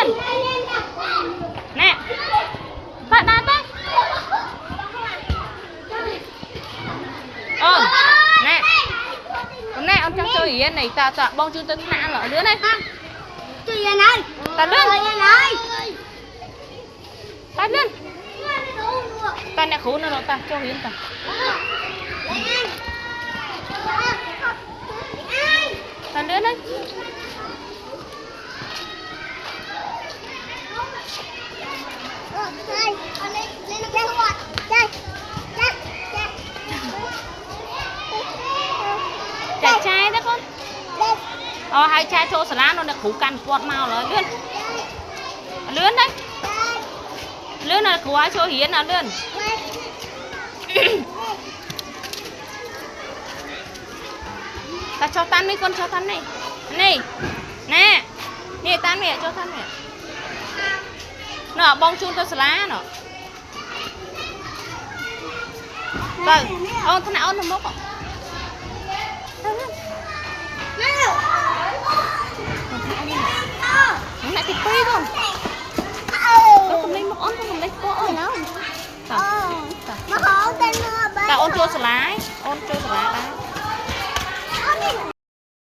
lươn nè phải đá tới nè nè ông cho chơi yên này ta bông chưa tính nã lỡ lươn này chơi yên này ta lươn ta lươn ta nè khú nó ta cho hiến ta ta lươn đấy chạy trai đó con hai trai cho sả lá nó đã khủ cằn quạt màu rồi lươn đấy lươn là khủ ai cho hiến nào lươn ta cho tan mấy con cho tan này này nè nè tan mẹ cho tan mẹ nó bông chun cho sả lá nó vâng ông thằng nào ông mốc không nó lại thịt quay con tôi không lấy mốc ón tôi không lấy có ơi nào ta ôn chua sả lá ôn chua sả lá